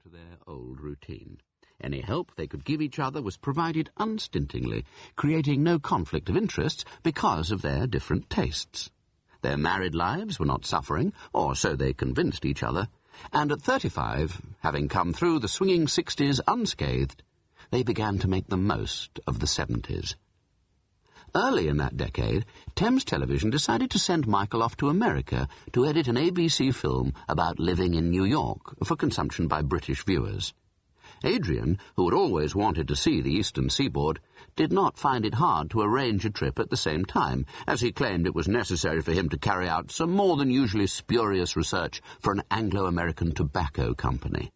to their old routine. Any help they could give each other was provided unstintingly, creating no conflict of interests because of their different tastes. Their married lives were not suffering, or so they convinced each other, and at 35, having come through the swinging 60s unscathed, they began to make the most of the 70s. Early in that decade, Thames Television decided to send Michael off to America to edit an ABC film about living in New York for consumption by British viewers. Adrian, who had always wanted to see the eastern seaboard, did not find it hard to arrange a trip at the same time, as he claimed it was necessary for him to carry out some more than usually spurious research for an Anglo-American tobacco company.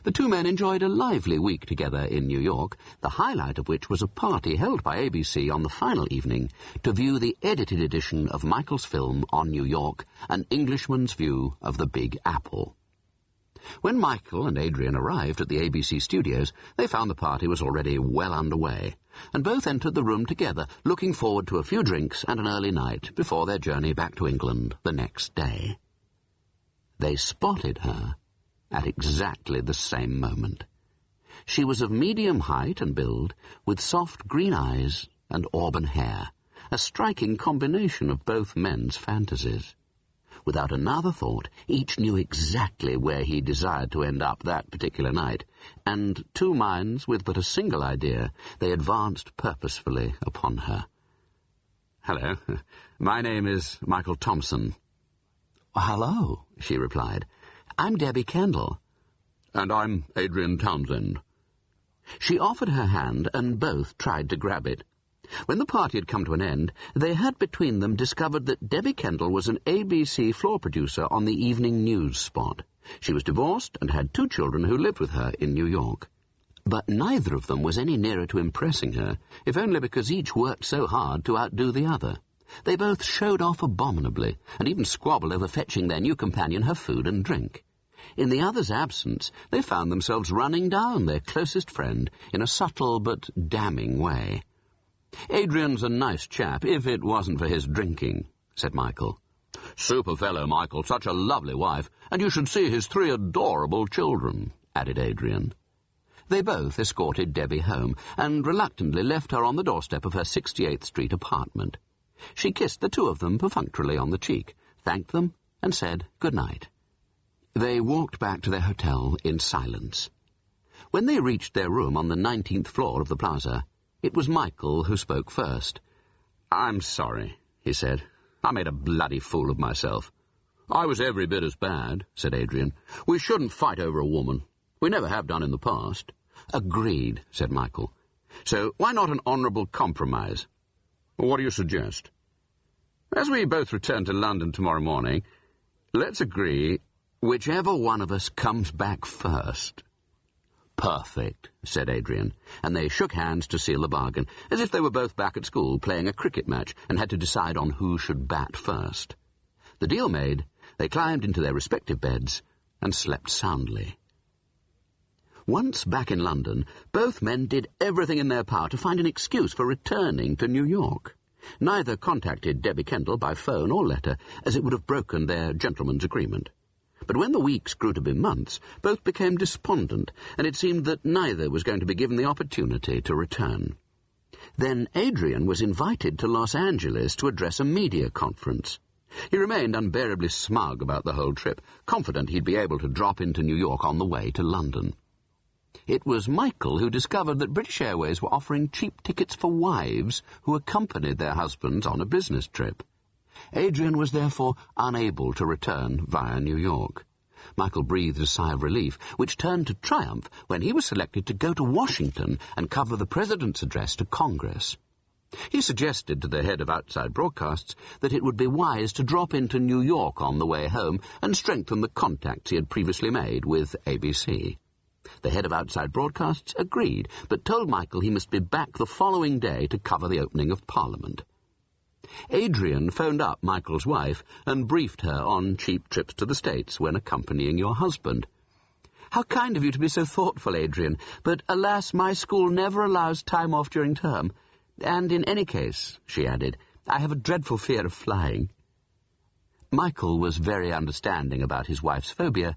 The two men enjoyed a lively week together in New York, the highlight of which was a party held by ABC on the final evening to view the edited edition of Michael's film on New York, An Englishman's View of the Big Apple. When Michael and Adrian arrived at the ABC studios, they found the party was already well underway, and both entered the room together, looking forward to a few drinks and an early night before their journey back to England the next day. They spotted her at exactly the same moment. She was of medium height and build, with soft green eyes and auburn hair, a striking combination of both men's fantasies. Without another thought, each knew exactly where he desired to end up that particular night, and two minds with but a single idea, they advanced purposefully upon her. "Hello, my name is Michael Thompson." "Hello," she replied. "I'm Debbie Kendall." "And I'm Adrian Townsend." She offered her hand, and both tried to grab it. When the party had come to an end, they had between them discovered that Debbie Kendall was an ABC floor producer on the evening news spot. She was divorced and had 2 children who lived with her in New York. But neither of them was any nearer to impressing her, if only because each worked so hard to outdo the other. They both showed off abominably, and even squabbled over fetching their new companion her food and drink. In the other's absence, they found themselves running down their closest friend in a subtle but damning way. "Adrian's a nice chap, if it wasn't for his drinking," said Michael. "Super fellow, Michael, such a lovely wife, and you should see his 3 adorable children," added Adrian. They both escorted Debbie home, and reluctantly left her on the doorstep of her 68th Street apartment. She kissed the 2 of them perfunctorily on the cheek, thanked them, and said good night. They walked back to their hotel in silence. When they reached their room on the 19th floor of the plaza, it was Michael who spoke first. "I'm sorry," he said. "I made a bloody fool of myself." "I was every bit as bad," said Adrian. "We shouldn't fight over a woman. We never have done in the past." "Agreed," said Michael. "So why not an honourable compromise?" "What do you suggest?" "As we both return to London tomorrow morning, let's agree whichever one of us comes back first." "Perfect," said Adrian, and they shook hands to seal the bargain, as if they were both back at school playing a cricket match and had to decide on who should bat first. The deal made, they climbed into their respective beds and slept soundly. Once back in London, both men did everything in their power to find an excuse for returning to New York. Neither contacted Debbie Kendall by phone or letter, as it would have broken their gentleman's agreement. But when the weeks grew to be months, both became despondent, and it seemed that neither was going to be given the opportunity to return. Then Adrian was invited to Los Angeles to address a media conference. He remained unbearably smug about the whole trip, confident he'd be able to drop into New York on the way to London. It was Michael who discovered that British Airways were offering cheap tickets for wives who accompanied their husbands on a business trip. Adrian was therefore unable to return via New York. Michael breathed a sigh of relief, which turned to triumph when he was selected to go to Washington and cover the President's address to Congress. He suggested to the head of outside broadcasts that it would be wise to drop into New York on the way home and strengthen the contacts he had previously made with ABC. The head of outside broadcasts agreed, but told Michael he must be back the following day to cover the opening of Parliament. Adrian phoned up Michael's wife and briefed her on cheap trips to the States when accompanying your husband. "How kind of you to be so thoughtful, Adrian, but alas, my school never allows time off during term. And in any case," she added, "I have a dreadful fear of flying." Michael was very understanding about his wife's phobia,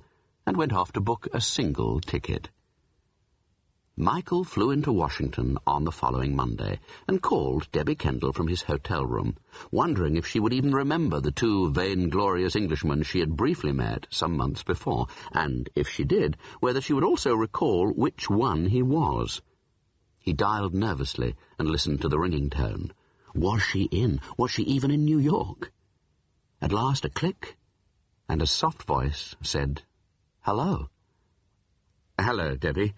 and went off to book a single ticket. Michael flew into Washington on the following Monday and called Debbie Kendall from his hotel room, wondering if she would even remember the two vainglorious Englishmen she had briefly met some months before, and, if she did, whether she would also recall which one he was. He dialed nervously and listened to the ringing tone. Was she in? Was she even in New York? At last a click, and a soft voice said, "Hello." "Hello, Debbie.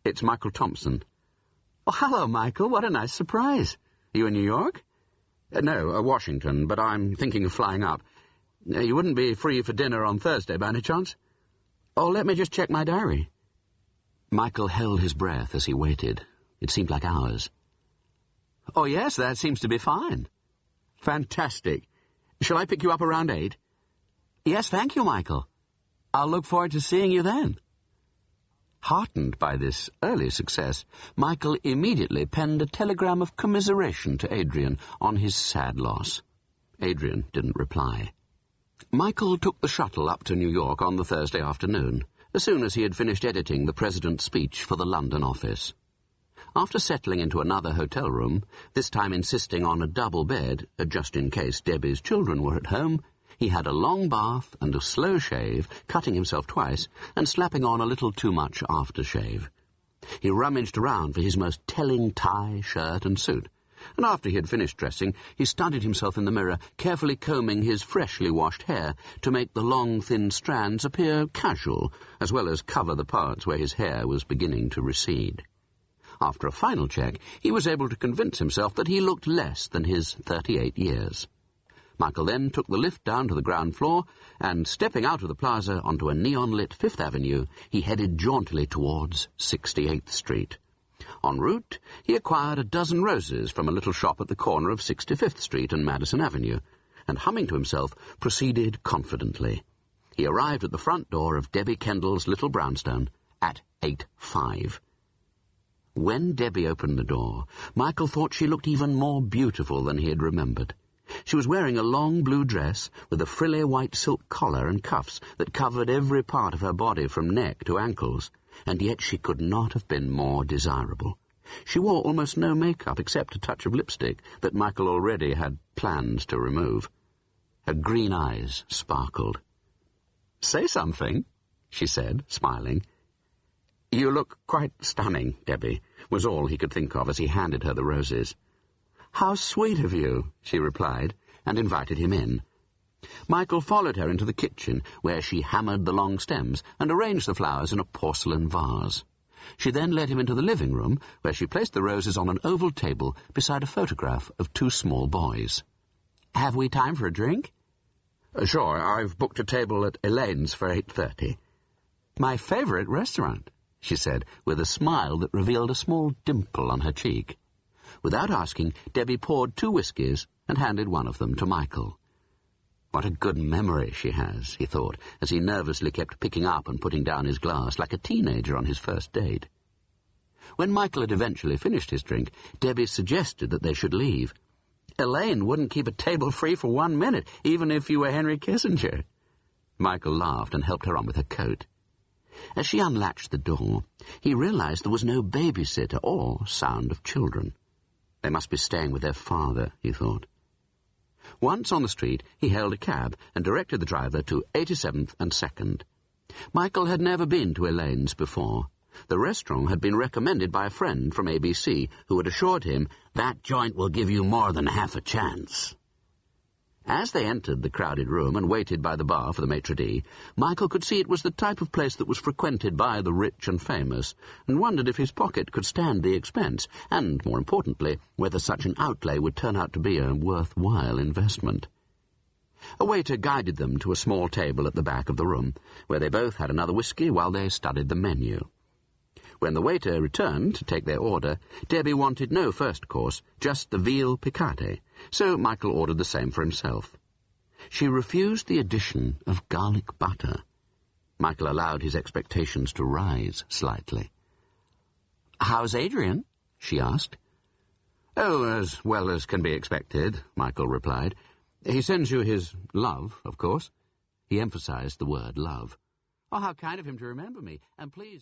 It's Michael Thompson." "Oh, hello, Michael. What a nice surprise. You in New York?" No, Washington, but I'm thinking of flying up. You wouldn't be free for dinner on Thursday, by any chance?" "Oh, let me just check my diary." Michael held his breath as he waited. It seemed like hours. "Oh, yes, that seems to be fine." "Fantastic. Shall I pick you up around 8? "Yes, thank you, Michael. I'll look forward to seeing you then." Heartened by this early success, Michael immediately penned a telegram of commiseration to Adrian on his sad loss. Adrian didn't reply. Michael took the shuttle up to New York on the Thursday afternoon, as soon as he had finished editing the President's speech for the London office. After settling into another hotel room, this time insisting on a double bed, just in case Debbie's children were at home, he had a long bath and a slow shave, cutting himself twice, and slapping on a little too much aftershave. He rummaged around for his most telling tie, shirt, and suit, and after he had finished dressing, he studied himself in the mirror, carefully combing his freshly washed hair to make the long, thin strands appear casual, as well as cover the parts where his hair was beginning to recede. After a final check, he was able to convince himself that he looked less than his 38 years. Michael then took the lift down to the ground floor, and stepping out of the plaza onto a neon-lit Fifth Avenue, he headed jauntily towards 68th Street. En route, he acquired a dozen roses from a little shop at the corner of 65th Street and Madison Avenue, and, humming to himself, proceeded confidently. He arrived at the front door of Debbie Kendall's little brownstone at 8:05. When Debbie opened the door, Michael thought she looked even more beautiful than he had remembered. She was wearing a long blue dress with a frilly white silk collar and cuffs that covered every part of her body from neck to ankles, and yet she could not have been more desirable. She wore almost no makeup except a touch of lipstick that Michael already had plans to remove. Her green eyes sparkled. "Say something," she said, smiling. "You look quite stunning, Debbie," was all he could think of as he handed her the roses. "How sweet of you," she replied, and invited him in. Michael followed her into the kitchen, where she hammered the long stems and arranged the flowers in a porcelain vase. She then led him into the living room, where she placed the roses on an oval table beside a photograph of two small boys. "Have we time for a drink?" "Sure, I've booked a table at Elaine's for 8:30. "My favorite restaurant," she said, with a smile that revealed a small dimple on her cheek. Without asking, Debbie poured 2 whiskies and handed one of them to Michael. What a good memory she has, he thought, as he nervously kept picking up and putting down his glass like a teenager on his first date. When Michael had eventually finished his drink, Debbie suggested that they should leave. "Elaine wouldn't keep a table free for 1 minute, even if you were Henry Kissinger." Michael laughed and helped her on with her coat. As she unlatched the door, he realized there was no babysitter or sound of children. They must be staying with their father, he thought. Once on the street, he hailed a cab and directed the driver to 87th and 2nd. Michael had never been to Elaine's before. The restaurant had been recommended by a friend from ABC, who had assured him, "That joint will give you more than half a chance." As they entered the crowded room and waited by the bar for the maitre d', Michael could see it was the type of place that was frequented by the rich and famous, and wondered if his pocket could stand the expense, and, more importantly, whether such an outlay would turn out to be a worthwhile investment. A waiter guided them to a small table at the back of the room, where they both had another whisky while they studied the menu. When the waiter returned to take their order, Debbie wanted no first course, just the veal piccate, so Michael ordered the same for himself. She refused the addition of garlic butter. Michael allowed his expectations to rise slightly. "How's Adrian?" she asked. "Oh, as well as can be expected," Michael replied. "He sends you his love, of course." He emphasized the word love. Oh, how kind of him to remember me. And please...